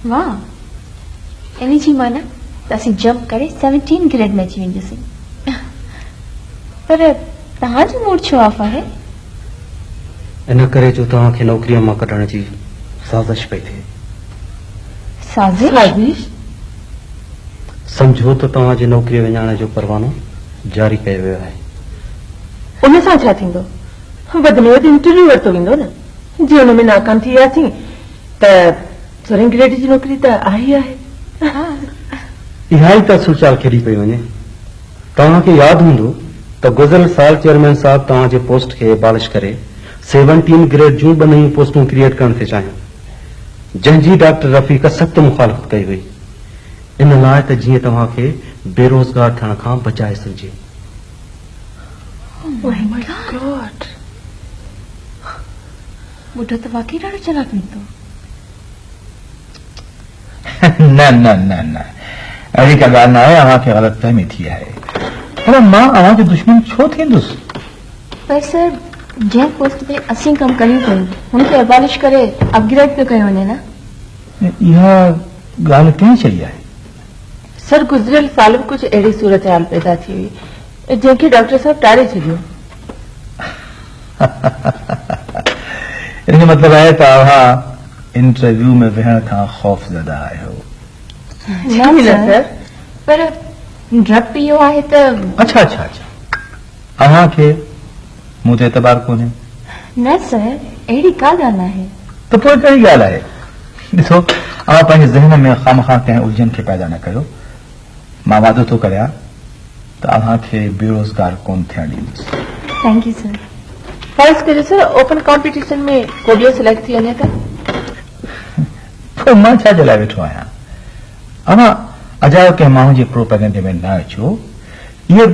वाह, इन जी माना त असीं जंप करे 17 ग्रेड में अची वेंदासीं। पर तव्हांजो मूड छो ऑफ आहे? इन करे जो तव्हांखे नौकरीअ मां कढण जी साज़िश पई थिए। साज़िश? समझो त तव्हांजे नौकरीअ विञाइण जो परवानो जारी कयो वियो आहे। उन सां छा थींदो? वध में वधि इंटरव्यू वरितो वेंदो न। जे हुन में नाकाम थी वियासीं त 14 ग्रेड जी नौकरी त आहे ई आहे। इहा ई त सुचाल खेॾी पई वञे। तव्हांखे यादि हूंदो त गुज़िरियल साल चेयरमैन साहब तव्हांजे पोस्ट खे एबॉलिश करे 17 ग्रेड जूं 2 नयूं पोस्टूं क्रिएट करण थे चाहियूं, जंहिंजी डॉक्टर रफ़ीक सख़्त मुखालफ़त कई हुई, इन लाइ त जीअं तव्हांखे बेरोज़गार थियण खां बचाए सघिजे। ॿुढो त वाकई ॾाढो चलाक निकितो। न न न न अहिड़ी का ॻाल्हि न आहे, अव्हांखे ग़लतफ़हमी थी आहे। पर मां अव्हांजो दुश्मन छो थींदुसि? पर सर, जंहिं पोस्ट ते असीं कमु कयूं पियूं हुनखे एबॉलिश करे अपग्रेड पियो कयो वञे न। इहा ॻाल्हि कंहिं चई आहे? सर, गुज़िरियल साल में कुझु अहिड़ी सूरत हाल पैदा थी हुई जंहिंखे डॉक्टर साहब टारे छॾियो। इनजो मतिलबु आहे त अव्हां इंटरव्यू में वेहण खां ख़ौफ़ज़दा आहियो। न सर, पर ड्रग पियो आहे त। अच्छा अच्छा अच्छा, अव्हांखे मूं ते एतबार कोन्हे? न सर, अहिड़ी का ॻाल्हि न आहे। त पोइ कहिड़ी ॻाल्हि आहे? ॾिसो, अव्हां पंहिंजे ज़हन में ख़ामख़ा कंहिं उलझन खे पैदा न कयो। मां वादो थो करियां त अव्हांखे बेरोज़गार कोन थियण ॾींदुसि। Thank you sir. फर्ज़ करियो सर, ओपन कॉम्पिटिशन में को ॿियो सिलेक्ट थी वञे त? पोइ मां छा जे लाइ वेठो आहियां? अव्हां अजायो कंहिं माण्हू जे प्रोपेगेंडे में न अचो। इहे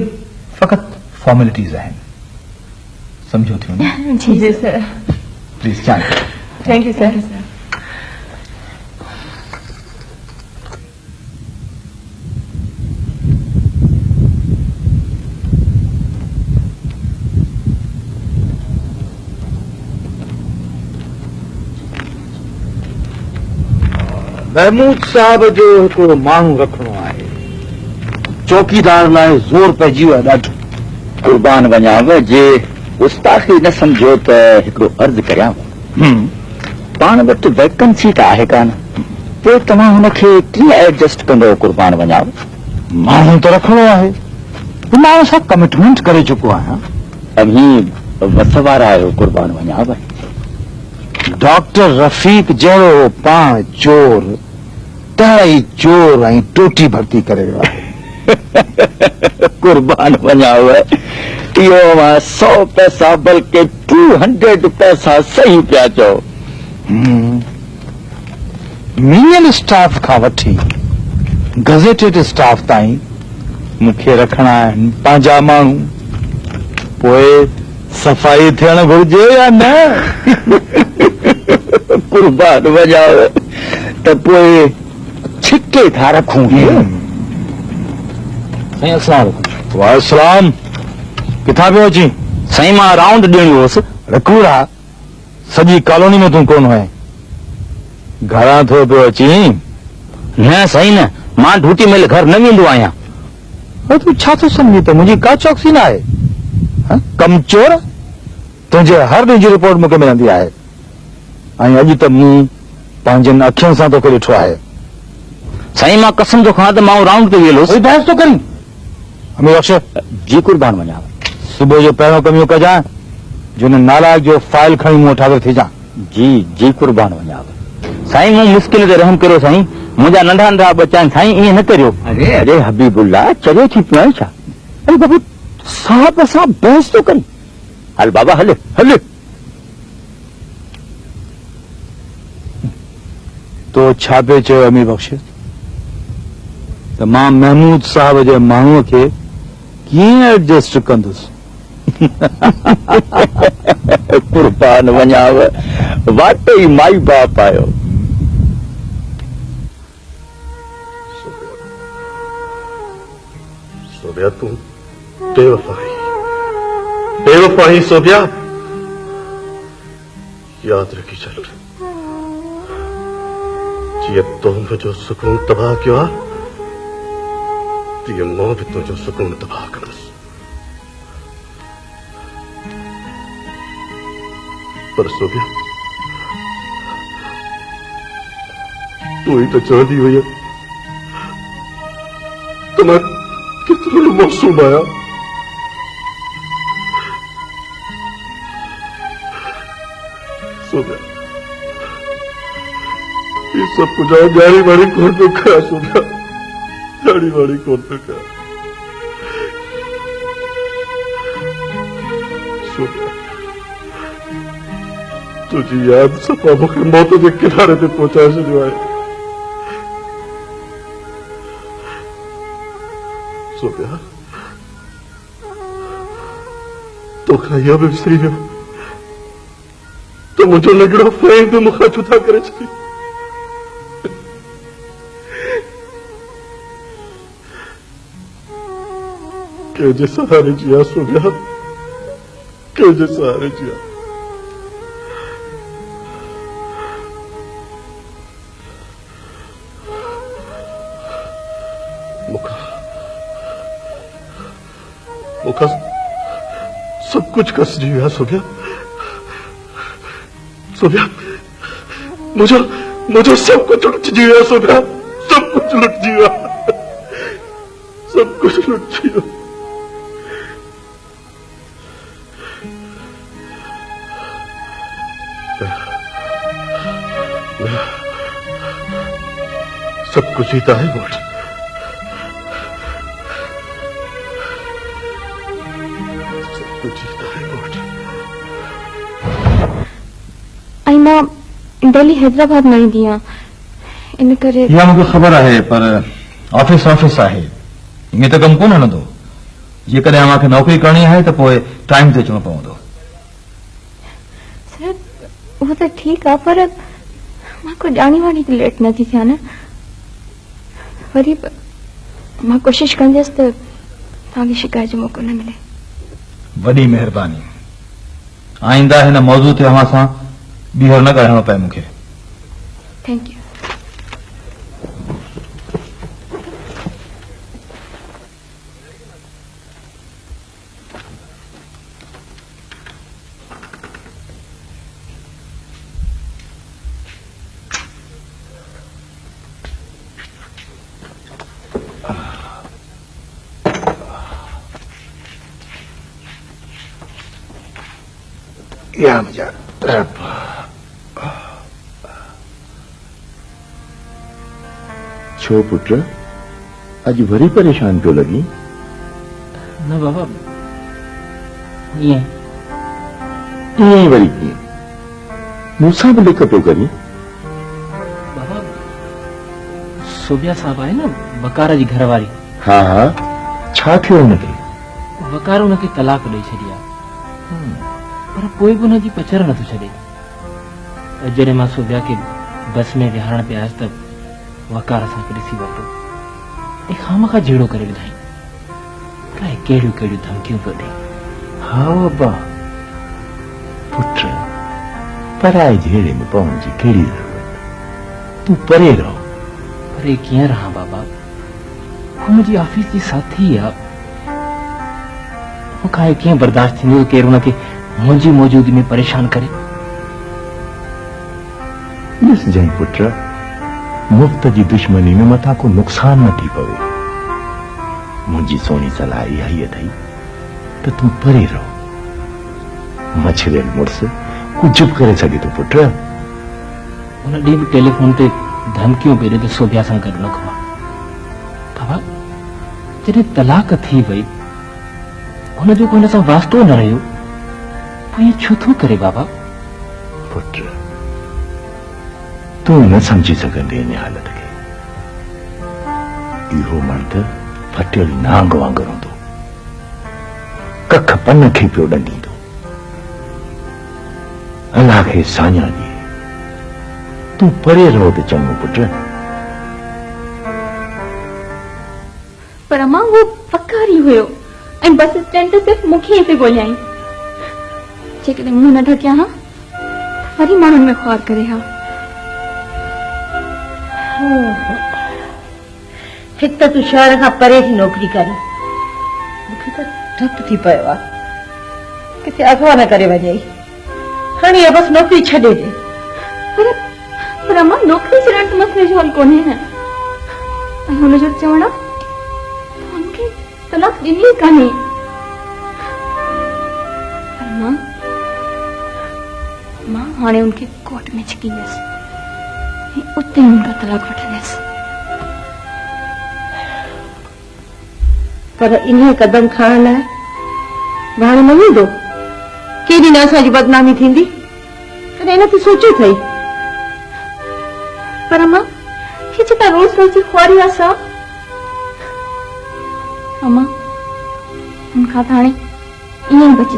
फ़क़ति फॉर्मेलिटीज़ आहिनि, समझो थियो न? जी सर। प्लीज़ चांहि। Thank you sir. Mahmood sahib जो हिकिड़ो माण्हू रखणो आहे। चौकीदार लाइ ज़ोर पइजी वियो आहे ॾाढो। कुर्बान वञाव, जे गुस्ताखी न सम्झो त हिकिड़ो अर्ज़ु करियां। पाण वटि वैकेंसी त आहे कान, पोइ तव्हां हुनखे कीअं एडजस्ट कंदो? कुर्बान वञाव, माण्हू त रखणो आहे, मां सां कमिटमेंट करे चुको आहियां। अभी वसवारा आहियो कुर्बान वञाव। डॉक्टर रफ़ीक जहिड़ो पाण चोर तहिड़ा चोर ऐं टोटी भर्ती करे वियो आहे। कुर्बान वञाव, इहो मां 100 पैसा बल्कि 200 पैसा सही पिया चओ। मीनियल स्टाफ खां वठी गज़ेटेड स्टाफ ताईं मूंखे रखणा आहिनि पंहिंजा माण्हू। पोइ सफ़ाई थियण घुरिजे या न? कुर्बान वञाव, त पोइ छिके था रखूं। साईं अस्सलाम वालेकुम। किथां पियो अची? साईं, मां राउंड ॾियणी हुअसि। रकूड़ा, सॼी कॉलोनी में तूं कोन है, घरां थो पियो अची? न साईं न, मां ड्यूटी महिल घर न वेंदो आहियां। तूं छा थो सम्झी त मुंहिंजी का चौकसी न आहे? कम चोर तुंहिंजे हर ॾींहं जी रिपोर्ट मूंखे मिलंदी आहे, ऐं अॼु त मूं पंहिंजनि अखियुनि सां तोखे ॾिठो आहे। साईं, मां कसम थो खां त मां राउंड ते वियल हुअसि। बहस तो करी अमीर बख्श। जी कुर्बान वञाव। सुबुह जो पहिरियों कम इहो कजांइ जो हिन नालायक जो फाइल खणी मूं वटि हाज़िर थी जा। जी जी कुर्बान वञाव। साईं, मूं मुश्किल ते रहम करियो साईं, मुंहिंजा नंढा नंढा बच्चा आहिनि साईं, ईअं न करियो। अरे अरे हबीबुल्ला, चरियो थी पियो आहे छा? अरे बाबू, साहब सां बहस थो करी। हल बाबा, हले हले। तो छा पियो चयो अमीर बख्श त मां महमूद साहब जे माण्हूअ खे कीअं एडजस्ट कंदुसि? कुर्बान वञाव, वाकई माई बाप आयो। सोबिया, तूं बेवफाही सोबिया, याद रखी चल। जीअं तो मुंहिंजो सुकून तबाह कयो आहे तीअं मां बि तुंहिंजो सुकून तबाह कंदुसि पर सोभिया तूं ई त चवंदी हुई त मां केतिरो मासूम आहियां सोभिया ये सब कुछ जारी वाली कौन तो क्या सोभिया जारी वाली कौन तो क्या सोभिया तुझी याद सफ़ा मूंखे मौत जे किनारे ते पहुचाए छॾियो आहे सोभिया तोखां इहो बि विसरी वियो त मुंहिंजो नंढड़ो फ़हीम बि मूंखां जुदा करे छॾी कंहिंजे सहारे जिया सोभिया कंहिंजे सहारे जिया मुखा सब कुछ कस जी हुआ सोभिया सोभिया मुझे सब कुछ लुट जी हुआ सोभिया सब कुछ लुट जी हुआ सब कुछ लुट जी हुआ सब कुछ ही था है वोट सब कुछ ही था है वोट आई मां दिल्ली हैदराबाद में ईंदी आहियां इन करे इहा मूंखे ख़बर आहे पर ऑफिस आहे ईअं त कमु कोन हलंदो जेकॾहिं मूंखे नौकिरी करणी आहे त पोइ टाइम ते अचणो पवंदो सर वो तो ठीक है पर मां को जानी वाली तो लेट न थी थिया न वरी मां कोशिश कंदसि त तव्हांखे शिकायत जो मौक़ो न मिले वॾी महिरबानी आईंदा हिन मौज़ू ते अव्हां सां ॿीहर न ॻाल्हाइणो पए मूंखे थैंक यू या मुझा छो पुत्र अज वरी परेशान क्यों लगी न बाबा ये ईअं वरी कीअं मूंसां बि लिक पियो करी बाबा सोभिया साहब आहे न बकार जी घरवारी हाँ हाँ छा थियो हुनखे बकार उनखे तलाक ॾेई छॾी आहे पर पोइ बि हुनजी पचर नथो छॾे जॾहिं मां सोभिया खे बस में विहारण पिया आयसि त वकार असांखे ॾिसी वरितो ऐं खामखा जहिड़ो करे विधाई अलाए कहिड़ियूं कहिड़ियूं धमकियूं पियो ॾे हाँ अब्बा पुत्र पराए झेड़े में पवण जी कहिड़ी ज़रूरत तूं परे रहो परे कीअं रहां बाबा हू मुंहिंजी ऑफिस जी साथी आहे मूंखां कीअं बर्दाश्त थींदो केरु हुनखे मुंहिंजी मौजूदगी में परेशान करे ॾिस जांइ पुत्र मुफ्त जी दुश्मनी में मथा को नुक़सान न थी पवे मुंहिंजी सोनी सलाह इहा ई अथई त तूं परे रहो मछरियल मुड़स कुझु बि करे सघे थो पुत्र हुन ॾींहुं बि टेलीफोन ते धमकियूं पेॾे त सोभिया सां गॾु न घुमां बाबा जॾहिं तलाक थी वई हुनजो को हिन सां वास्तो न रहियो पोइ ईअं छो थो करे बाबा पुत्र तूं न समझी सघंदे इन हालत खे इहो मर्द फटियल नांग वांगुरु हूंदो कख पन खे पियो ॾंडींदो अलाह खे साञा ॾिए तूं परे रहो त चङो पुत्र पर अम्मा वो पकारी हुयो ऐं बस स्टैंड ते सिर्फ़ु मूंखे ई पियो ॻोल्हियाईं जेकॾहिं मूं न ढकिया हा वरी माण्हुनि में ख़्वार करे हा हिकु त तूं शहर खां परे थी नौकरी करी, मूंखे त डपु थी पियो आहे किथे अगवा न करे वञे। हाणे इहा बसि नौकरी छॾे ॾे। पर अम्मा नौकरी छॾण त मसइले जो हल कोन्हे न। ऐं हुनजो चवण हुनखे तलाक ॾिनी कान्हे। पर मां हाणे उनखे कोर्ट में छिकींदसि ऐं उते उनखां तलाक वठंदसि। पर इन कदम खणण लाइ भाणे न वेंदो? केॾी न असांजी बदनामी थींदी, कॾहिं न तूं सोचियो अथई? पर अम्मा ही जेका रोज़ रोज़ जी ख्वारी आहे सा अम्मा उनखां त हाणे ईअं ई बची